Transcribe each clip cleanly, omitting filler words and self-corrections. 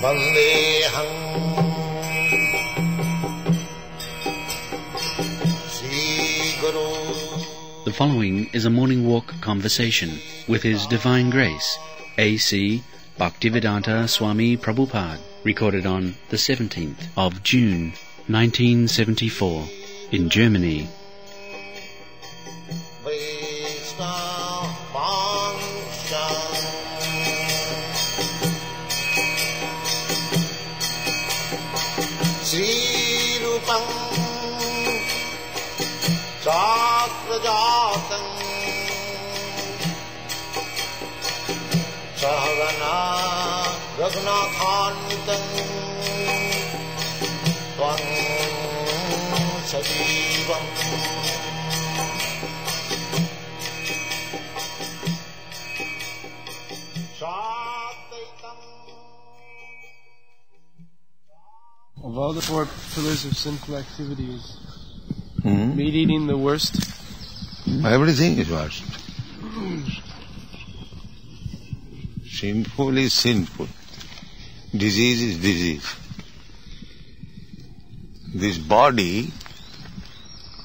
Vandeham Sri Guru. The following is a morning walk conversation with His Divine Grace, A.C. Bhaktivedanta Swami Prabhupada, recorded on the 17th of June, 1974, in Germany. Srirupam Chakrajatam Sahagana Raghunathanvitam Tvam Sajivam Sadvaitam. Of all the four pillars of sinful activities, meat eating the worst? Everything is worst. Sinful is sinful. Disease is disease. This body,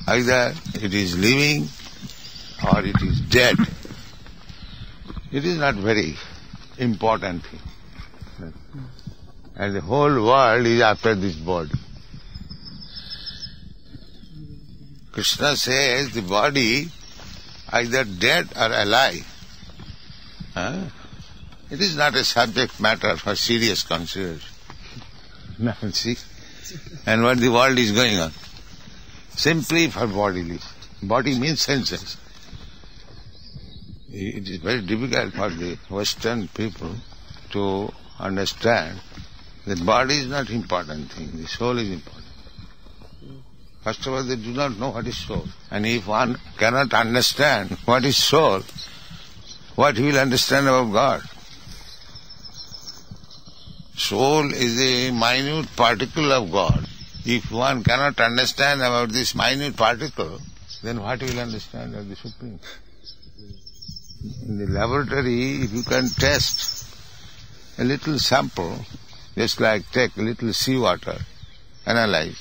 either it is living or it is dead. It is not very important thing. And the whole world is after this body. Krishna says the body either dead or alive. It is not a subject matter for serious consideration. Now see, and what the world is going on. Simply for bodily. Body means senses. It is very difficult for the Western people to understand that body is not important thing, the soul is important. First of all, they do not know what is soul. And if one cannot understand what is soul, what he will understand about God? Soul is a minute particle of God. If one cannot understand about this minute particle, then what he will understand of the Supreme? In the laboratory, if you can test a little sample, just like take a little seawater, analyze,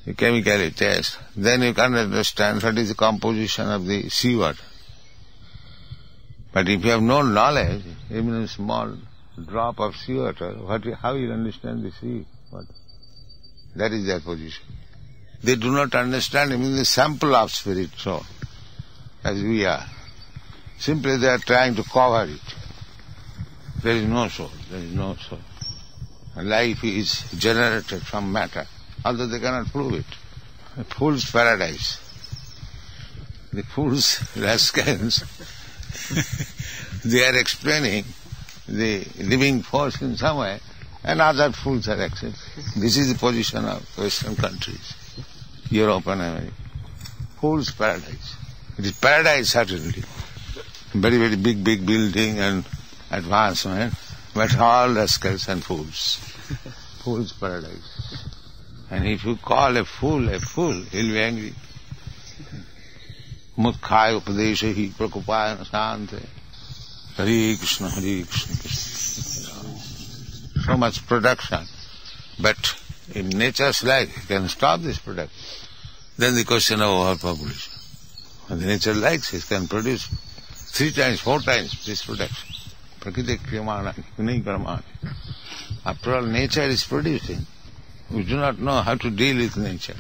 you chemically test, then you can understand what is the composition of the seawater. But if you have no knowledge, even a small drop of seawater, how you understand the sea water? That is their position. They do not understand even the sample of spirit soul, as we are. Simply they are trying to cover it. There is no soul, there is no soul. Life is generated from matter, although they cannot prove it. A fool's paradise. The fool's rascals, they are explaining the living force in some way, and other fools are accepting. This is the position of Western countries, Europe and America. Fool's paradise. It is paradise certainly. Very, very big building and advancement, but all rascals and fools. Fool's paradise. And if you call a fool, he'll be angry. Mukkhaya upadeshahi prakupayana sante. Hare Krishna, Hare Krishna, Krishna. So much production. But if nature's life, you can stop this production. Then the question of overpopulation. When the nature likes, it can produce 3 times, 4 times this production. Prakriti kriyamana, vinay karamana. After all, nature is producing. We do not know how to deal with nature.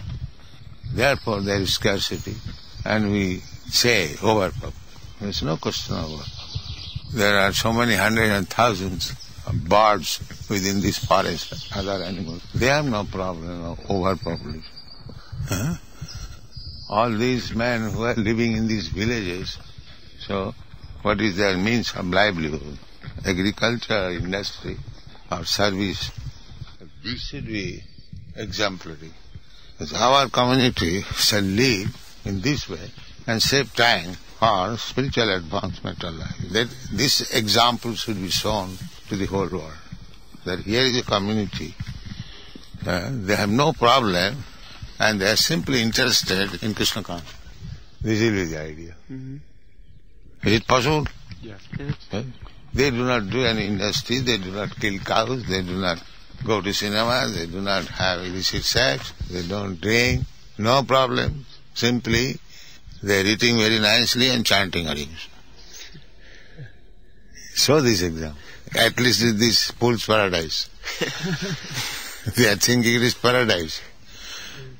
Therefore, there is scarcity. And we say overpopulation. There is no question of overpopulation. There are so many hundreds and thousands of birds within this forest, other animals. They have no problem of overpopulation. All these men who are living in these villages, so what is their means of livelihood? Agriculture, industry, or service. This should be exemplary. Because our community shall live in this way and save time for spiritual advancement of life. This example should be shown to the whole world. That here is a community, they have no problem and they are simply interested in Krishna consciousness. This is the idea. Is it possible? Yes. They do not do any industry, they do not kill cows, they do not go to cinema, they do not have illicit sex, they don't drink, no problem. Simply, they are eating very nicely and chanting Hare Krishna. Show this example. At least it is fool's paradise. They are thinking it is paradise.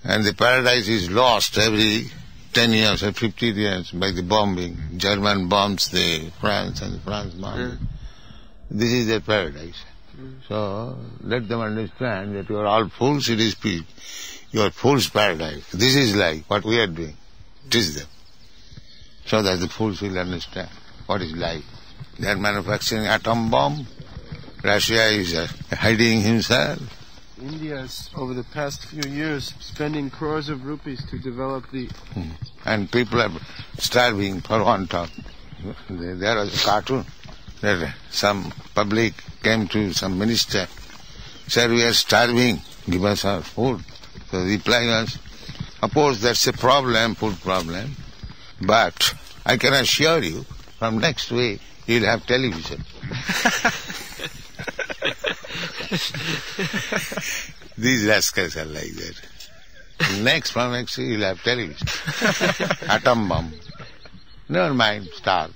And the paradise is lost every 10 years or 50 years by the bombing. German bombs the France and France bombs. This is their paradise. So let them understand that you are all fools, it is peace. You are fool's paradise. This is like what we are doing. Teach them. So that the fools will understand what is life. They are manufacturing atom bomb. Russia is hiding himself. India is, over the past few years, spending crores of rupees to develop the... And people are starving for want of. There was a cartoon that some public came to some minister, said, we are starving, give us our food. So the reply was, of course that's a problem, food problem, but I can assure you, from next week, you'll have television. These rascals are like that. From next week, you'll have television. Atom bomb. Never mind, starve.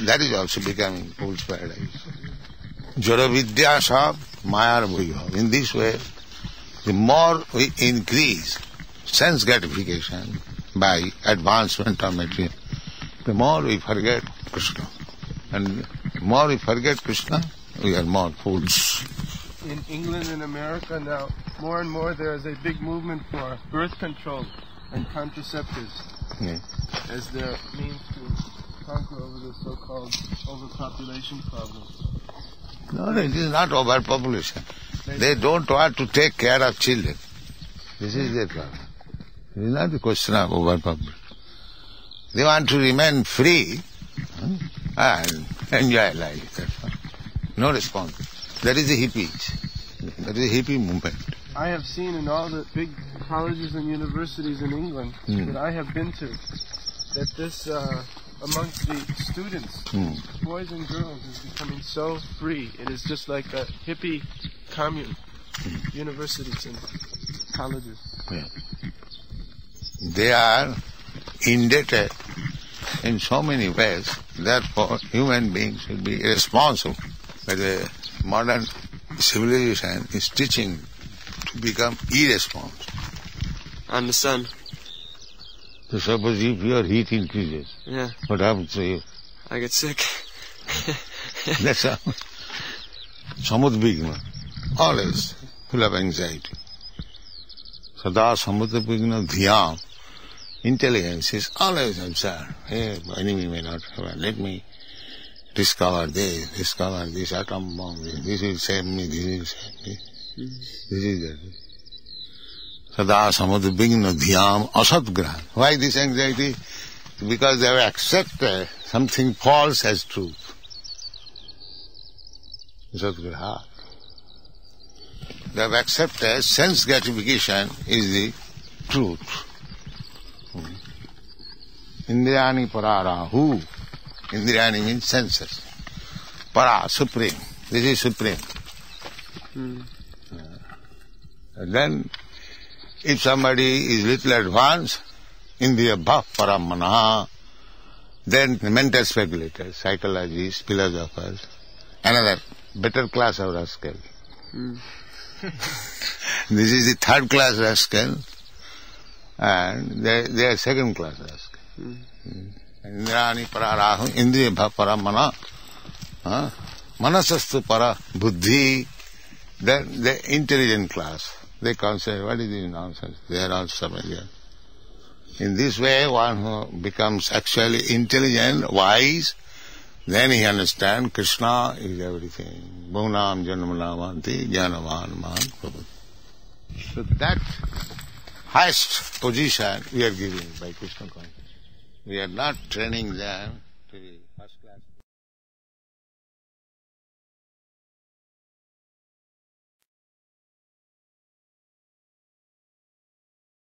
That is also becoming fool's paradise. Jara vidya sab mayar bhuyah. In this way, the more we increase sense gratification by advancement of material, the more we forget Krishna. And the more we forget Krishna, we are more fools. In England and America now, more and more there is a big movement for birth control and contraceptives as their means to conquer over the so-called overpopulation problem. No, it is not overpopulation. They don't want to take care of children. This is their problem. It is not a question of overpopulation. They want to remain free and enjoy life. That's all. No response. That is the hippies. That is the hippie movement. I have seen in all the big colleges and universities in England that I have been to, that this, amongst the students, boys and girls, is becoming so free. It is just like a hippie commune, universities and colleges. Yeah. They are indebted in so many ways, therefore human beings should be responsible. But the modern civilization is teaching to become irresponsible. I'm the sun. So suppose if your heat increases, what happens to you? I get sick. That's how. Samudbhigna, always full of anxiety. Sada samudbhigna dhyam, intelligence is always observed. Hey, my enemy may not have, let me discover this atom bomb, this will save me, this will save me. This is that. Sada samudbhigna dhyam asatgraha. Why this anxiety? Because they have accepted something false as truth. Asatgraha. They have accepted sense gratification is the truth. Indriyani pararahu. Indriyani means senses. Para, supreme. This is supreme. And then, if somebody is little advanced, Indriya bhav paramana, then the mental speculators, psychologists, philosophers, another better class of rascal. This is the third class rascal, and they are second class rascal. Indrani pararahu, Indriya bhav paramana, manasastu para buddhi, then the intelligent class. They consider, what is this nonsense? They are also familiar. In this way, one who becomes actually intelligent, wise, then he understands Krishna is everything. Bhunam janmanavanti jnanavan man prabhu. So that highest position we are giving by Krishna consciousness. We are not training them to be first